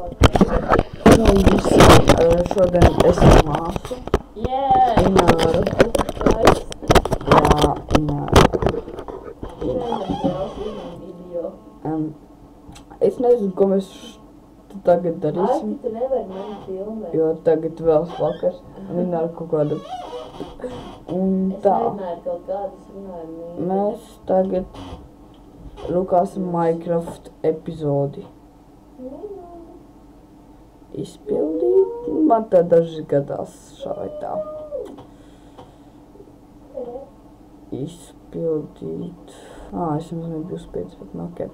Nu, visi šodien es ar māsu. Ināru. Jā, Ināru. Es nezinu, ko mēs tagad darīsim. Tu nevari mani filmēt. Jo tagad vēl vakars. Un Ināru kaut kādu. Un tā. Es nevienmēr kaut kādas runāju mīļi. Mēs tagad rukāsim Minecraft epizodi. Izpildīt. Man tā daži gadās šā vai tā. Izpildīt. Es jums nebiju spēc, bet nu ok.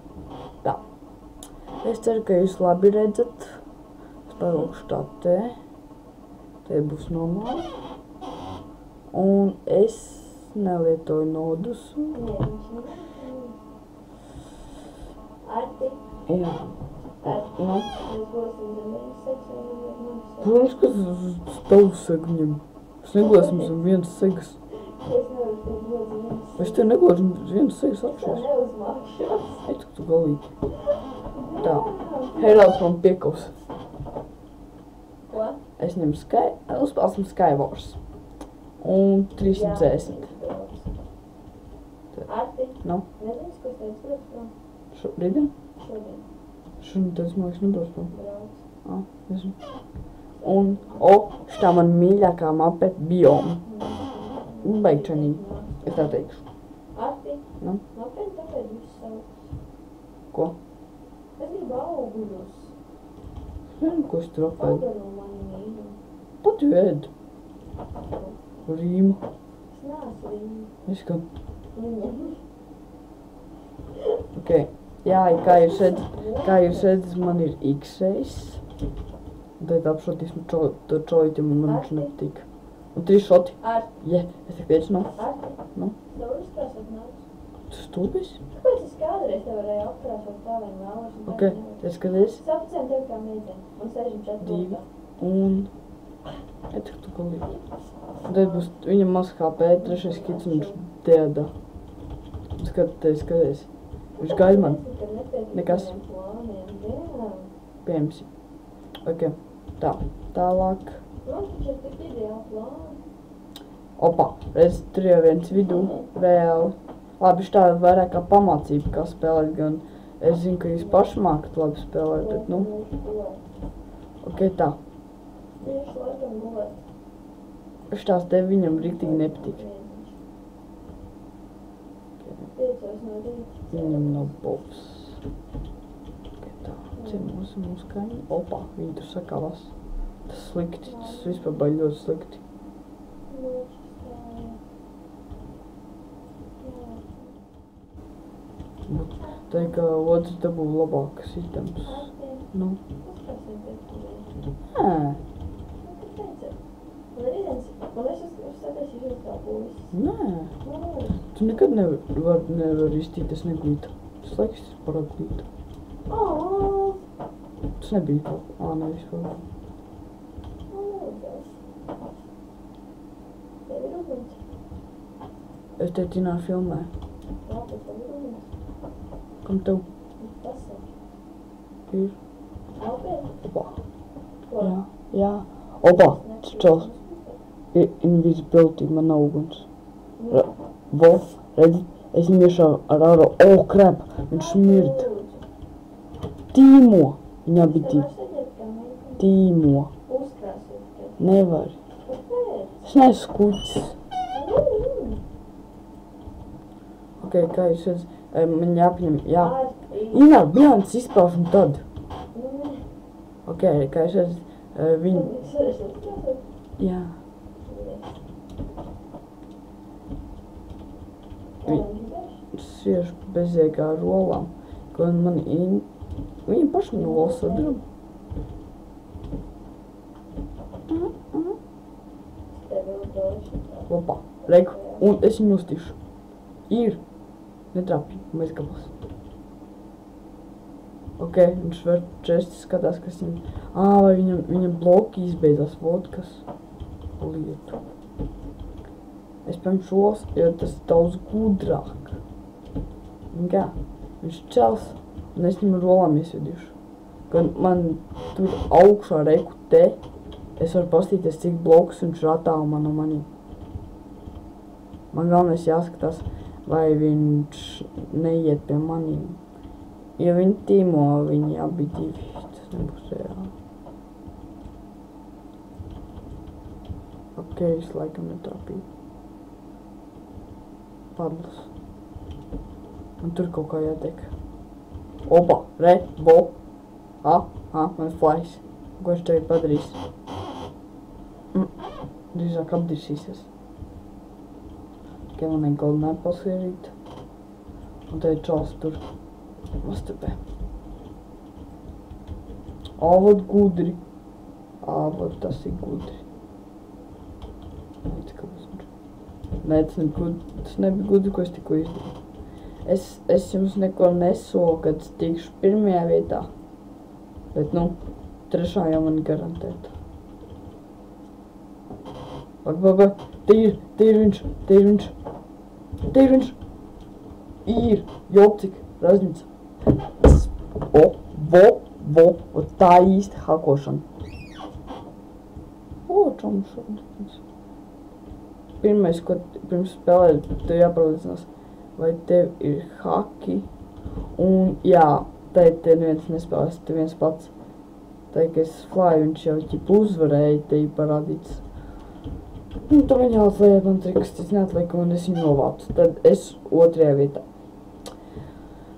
Tā. Es ceru, ka jūs labi redzat. Es pavilkšu tā te. Te būs normāli. Un es nelietoju nodus. Arti. Jā. Arti. Nu. Mēs būsim zem vienas segas vai zem vienas segas. Protams, ka uz tavu segu ņem. Es neglosim zem vienas segas. Es nevaru teikt ļoti zem vienas segas. Es te neglosim vienas segas Es tā apšies. neuzmākšos. Ej, tu galīgi. Tā. Heralds man piekaus. Ko? Es ņemu uzspēlsim Skywars. Un 310. Arti. Nu, Nezinu, ko es teicu brauc prom. rītdien? Šodien Šodien tas, man liekas, nebrauc prom. brauc. Nezinu. Un, šitā man mīļākā mape Biome. Baigčanīgi. Es tā teikšu. Arti. Nu? Nopietni tāpēc visu sauc. Ko? Es gribu augļus. Nezinu, ko es tur apēdu. Pagaru mani mīļu. Pat vēd. Rīma. Es neesmu viņu. Es kā. Viņam. Ok. Jā, kā jūs redzat, man ir X-reis. Tad apšotīs man to čoļķim un man viņš nepatīk. Un 3 šoti. Arti. Es tik teicu, nu. Arti. Nu? Tev uzkrāsot nāc. Tu stulbis? Kāpēc es kādreiz tev varēju apkrāsot tā vien vēlos? Ok, es skaties. Es apcēnu tevi kā meiteni. Man 64 Divi. rokā. Un... Tik tu galīgi. Un tad būs viņam maz HP, 3. hits un viņš dēda. Skaties. Viņš gaida man. Nekas. Pieņemsi. Ok. Tā. Tālāk. Man taču ir tik ideāli plāni. Opa. Redz, tur jau viens vidū. Reāli. Labi, šitā vairāk kā pamācība, kā spēlēt, gan es zinu, ka jūs paši mākat labi spēlēt, bet nu. Ok, tā. Tieši laikam gulēt. Šitās te viņam riktīgi nepatīk. Piecos no rīta. Viņam nav bobs. Ok, tā. Cien mūsu kaņi. Opa, viņi tur sakavās. Tas slikti, tas vispār baļ ļoti slikti. Tā ir, ka otrs dabū labākas items. Nu. Nē. Nē. Tu nekad nevar iztīt, es neglītu. Tas laiks ir parāk glītu. Tas nebija kaut. Ne vispār. Es te Ināru filmē. Kam tev? Ir. Opa. Jā. Opa, tas čels. Ir invisibility, man nav uguns. Redzi, es viņu iešāvu ar aro. Crap, viņš smird. Tīmo. Viņā bija tīmo. Nevar. Es neesmu kuķis. Ok, kā jūs redzat, man jāpņem, Ināru, bļāns izpauž un tad. Ok, kā jūs redzat, viņi... Jā. Viņi sviež bezjēgā rolām, ko man Viņam pašam rolas sadara. Opa, reiku, un es viņu uztīšu. Ir. Netrāpj, mēs gabals. Ok, viņš var česti skatās, kas viņam... vai viņam bloki izbeidzās vodkas lietu. Es paņem šos, jo tas daudz gudrāk. Un kā, viņš čels, un es viņam rolām iesvedīšu. Kad man tur augšā reku te, es varu pastīties, cik blokus viņš ir attālumā no manī. Man galvenais jāskatās, vai viņš neiet pie manīm. Ja viņi tīmo, viņi abi divi, tas nebūs reāli. Ok, es laikam netrāpīju. Padlas. Man tur kaut kā jātiek. Opa, re, bo. Man flies. Ko viņš tagad padarīs? Drīzāk apdirsīsies. Ok, man ir golden apples ierīt. Un te ir čals tur. Mastupē. Vot gudri. Vot tas ir gudri. Nē, tas nebija gudri, ko es tikko izdarīju. Es jums neko nesolu, kad es tikšu pirmajā vietā. Bet, trešā jau man garantēta. Te ir viņš. Ir, jopcik, raznica. O, tā īsti hakošana. O, čomšana. Pirmais, ko pirms spēlēt, tev jāpārliecinās, vai tev ir haki. Un, jā, te neviens nespēlēs, te viens pats. Tā, ka es flāju, viņš jau ķipu uzvarēja, te ir parādīts. Un tā viņa atliek man triks, tas neatliek, un es viņu novācu. Tad es otrajā vietā.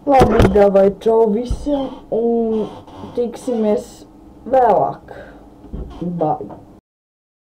Labi, davai, čau visiem, un tiksimies vēlāk. Bye.